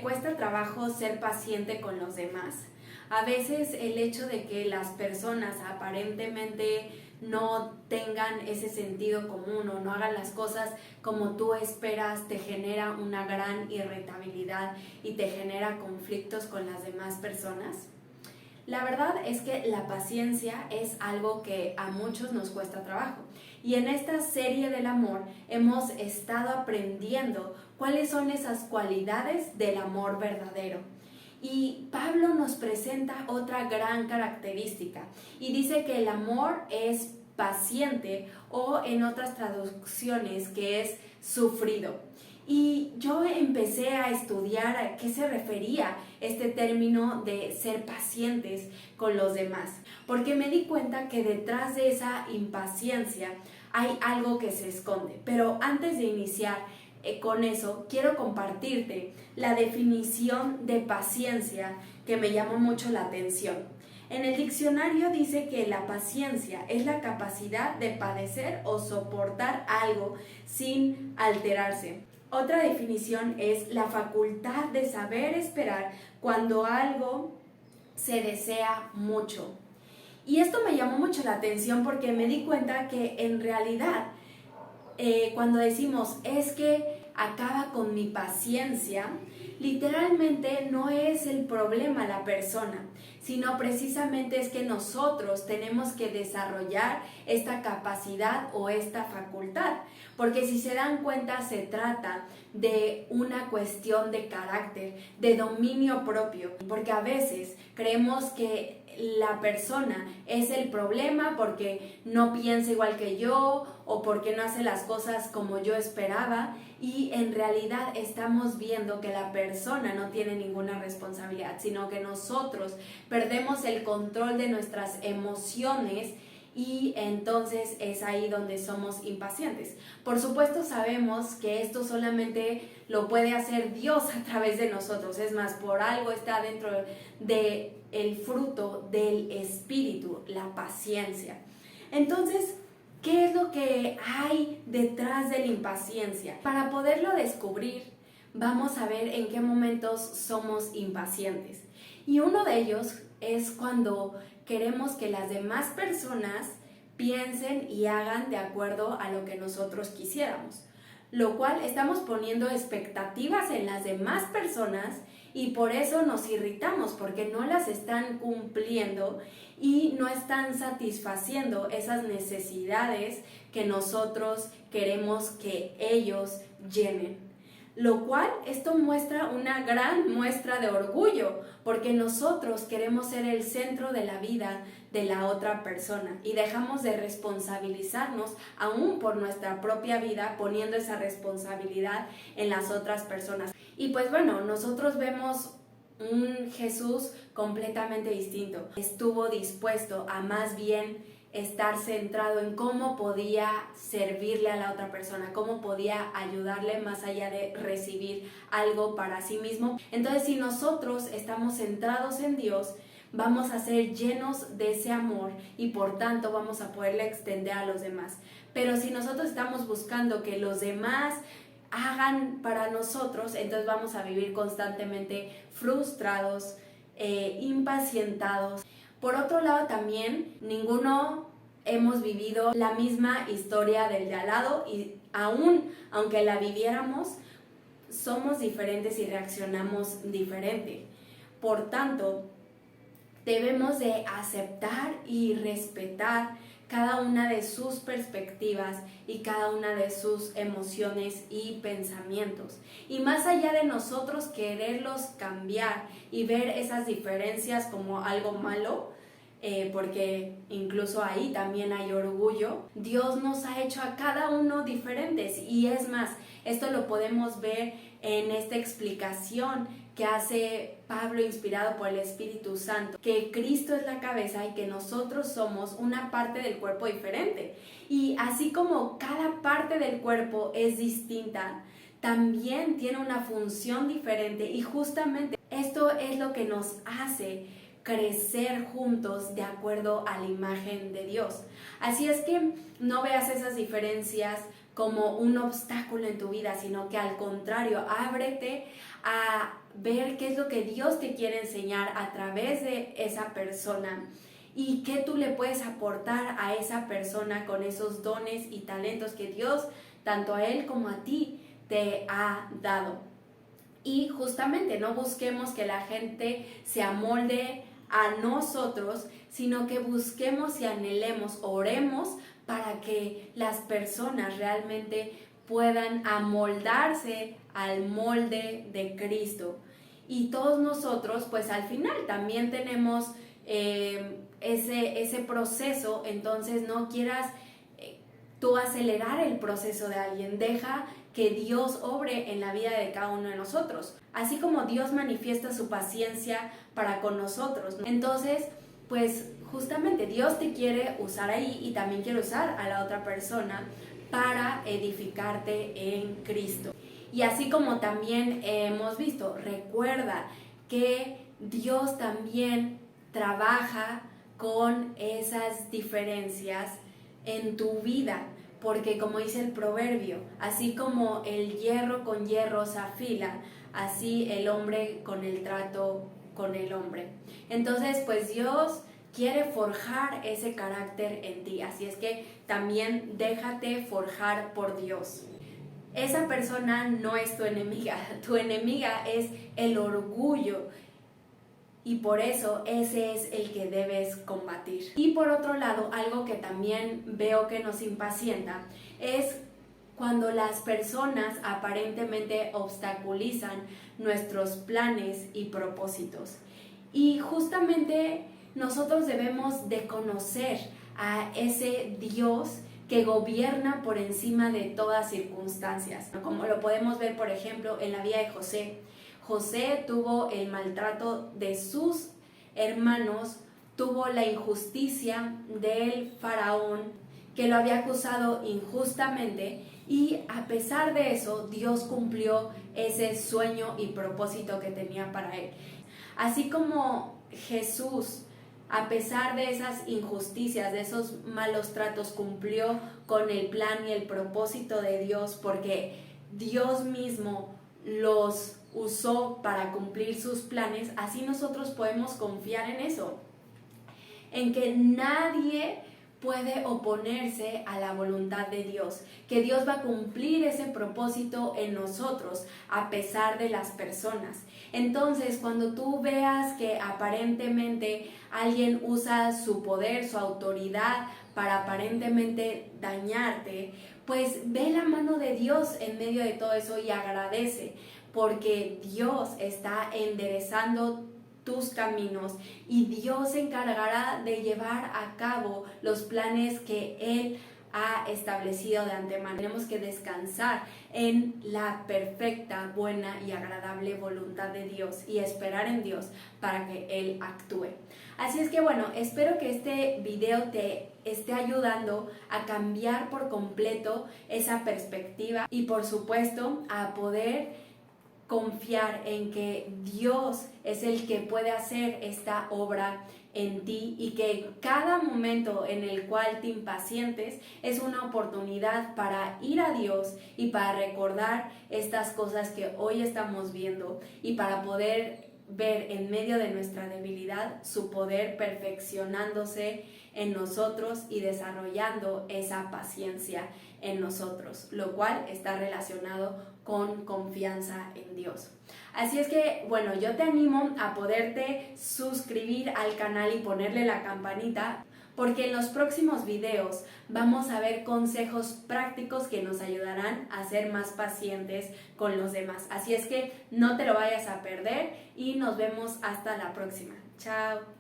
cuesta trabajo ser paciente con los demás. A veces el hecho de que las personas aparentemente no tengan ese sentido común o no hagan las cosas como tú esperas te genera una gran irritabilidad y te genera conflictos con las demás personas. La verdad es que la paciencia es algo que a muchos nos cuesta trabajo. Y en esta serie del amor hemos estado aprendiendo cuáles son esas cualidades del amor verdadero. Y Pablo nos presenta otra gran característica y dice que el amor es paciente o en otras traducciones que es sufrido. Y yo empecé a estudiar a qué se refería este término de ser pacientes con los demás, porque me di cuenta que detrás de esa impaciencia hay algo que se esconde. Pero antes de iniciar con eso, quiero compartirte la definición de paciencia que me llamó mucho la atención. En el diccionario dice que la paciencia es la capacidad de padecer o soportar algo sin alterarse. Otra definición es la facultad de saber esperar cuando algo se desea mucho. Y esto me llamó mucho la atención porque me di cuenta que en realidad cuando decimos es que acaba con mi paciencia, literalmente no es el problema la persona, sino precisamente es que nosotros tenemos que desarrollar esta capacidad o esta facultad, porque si se dan cuenta se trata de una cuestión de carácter, de dominio propio, porque a veces creemos que la persona es el problema porque no piensa igual que yo o porque no hace las cosas como yo esperaba, y en realidad estamos viendo que la persona no tiene ninguna responsabilidad, sino que nosotros perdemos el control de nuestras emociones y entonces es ahí donde somos impacientes. Por supuesto sabemos que esto solamente lo puede hacer Dios a través de nosotros, es más, por algo está dentro de el fruto del Espíritu, la paciencia. Entonces, ¿qué es lo que hay detrás de la impaciencia? Para poderlo descubrir, vamos a ver en qué momentos somos impacientes. Y uno de ellos es cuando queremos que las demás personas piensen y hagan de acuerdo a lo que nosotros quisiéramos, lo cual estamos poniendo expectativas en las demás personas y por eso nos irritamos porque no las están cumpliendo y no están satisfaciendo esas necesidades que nosotros queremos que ellos llenen. Lo cual esto muestra una gran muestra de orgullo, porque nosotros queremos ser el centro de la vida de la otra persona y dejamos de responsabilizarnos aún por nuestra propia vida, poniendo esa responsabilidad en las otras personas. Y pues bueno, nosotros vemos un Jesús completamente distinto. Estuvo dispuesto a más bien estar centrado en cómo podía servirle a la otra persona, cómo podía ayudarle más allá de recibir algo para sí mismo. Entonces, si nosotros estamos centrados en Dios, vamos a ser llenos de ese amor y por tanto vamos a poderle extender a los demás. Pero si nosotros estamos buscando que los demás hagan para nosotros, entonces vamos a vivir constantemente frustrados, impacientados. Por otro lado también, ninguno hemos vivido la misma historia del de al lado y aunque la viviéramos, somos diferentes y reaccionamos diferente. Por tanto, debemos de aceptar y respetar cada una de sus perspectivas y cada una de sus emociones y pensamientos. Y más allá de nosotros quererlos cambiar y ver esas diferencias como algo malo, porque incluso ahí también hay orgullo, Dios nos ha hecho a cada uno diferentes. Y es más, esto lo podemos ver en esta explicación que hace Pablo inspirado por el Espíritu Santo, que Cristo es la cabeza y que nosotros somos una parte del cuerpo diferente. Y así como cada parte del cuerpo es distinta, también tiene una función diferente y justamente esto es lo que nos hace crecer juntos de acuerdo a la imagen de Dios. Así es que no veas esas diferencias como un obstáculo en tu vida, sino que al contrario, ábrete a ver qué es lo que Dios te quiere enseñar a través de esa persona y qué tú le puedes aportar a esa persona con esos dones y talentos que Dios, tanto a él como a ti, te ha dado. Y justamente no busquemos que la gente se amolde a nosotros, sino que busquemos y anhelemos, oremos para que las personas realmente puedan amoldarse al molde de Cristo. Y todos nosotros, pues al final también tenemos ese proceso, entonces no quieras tú acelerar el proceso de alguien, deja que Dios obre en la vida de cada uno de nosotros, así como Dios manifiesta su paciencia para con nosotros, ¿no? Entonces, pues justamente Dios te quiere usar ahí y también quiere usar a la otra persona para edificarte en Cristo. Y así como también hemos visto, recuerda que Dios también trabaja con esas diferencias en tu vida, porque como dice el proverbio, así como el hierro con hierro se afila, así el hombre con el trato con el hombre. Entonces, pues Dios quiere forjar ese carácter en ti, así es que también déjate forjar por Dios. Esa persona no es tu enemiga es el orgullo. Y por eso ese es el que debes combatir. Y por otro lado, algo que también veo que nos impacienta es cuando las personas aparentemente obstaculizan nuestros planes y propósitos. Y justamente nosotros debemos de conocer a ese Dios que gobierna por encima de todas circunstancias, como lo podemos ver, por ejemplo, en la vida de José. José tuvo el maltrato de sus hermanos, tuvo la injusticia del faraón que lo había acusado injustamente y a pesar de eso Dios cumplió ese sueño y propósito que tenía para él. Así como Jesús, a pesar de esas injusticias, de esos malos tratos, cumplió con el plan y el propósito de Dios porque Dios mismo los usó para cumplir sus planes, así nosotros podemos confiar en eso, en que nadie puede oponerse a la voluntad de Dios, que Dios va a cumplir ese propósito en nosotros a pesar de las personas. Entonces, cuando tú veas que aparentemente alguien usa su poder, su autoridad para aparentemente dañarte, pues ve la mano de Dios en medio de todo eso y agradece, porque Dios está enderezando tus caminos y Dios se encargará de llevar a cabo los planes que Él ha establecido de antemano. Tenemos que descansar en la perfecta, buena y agradable voluntad de Dios y esperar en Dios para que Él actúe. Así es que bueno, espero que este video te esté ayudando a cambiar por completo esa perspectiva y por supuesto a poder confiar en que Dios es el que puede hacer esta obra en ti y que cada momento en el cual te impacientes es una oportunidad para ir a Dios y para recordar estas cosas que hoy estamos viendo y para poder ver en medio de nuestra debilidad su poder perfeccionándose en nosotros y desarrollando esa paciencia en nosotros, lo cual está relacionado con confianza en Dios. Así es que, bueno, yo te animo a poderte suscribir al canal y ponerle la campanita, porque en los próximos videos vamos a ver consejos prácticos que nos ayudarán a ser más pacientes con los demás. Así es que no te lo vayas a perder y nos vemos hasta la próxima. Chao.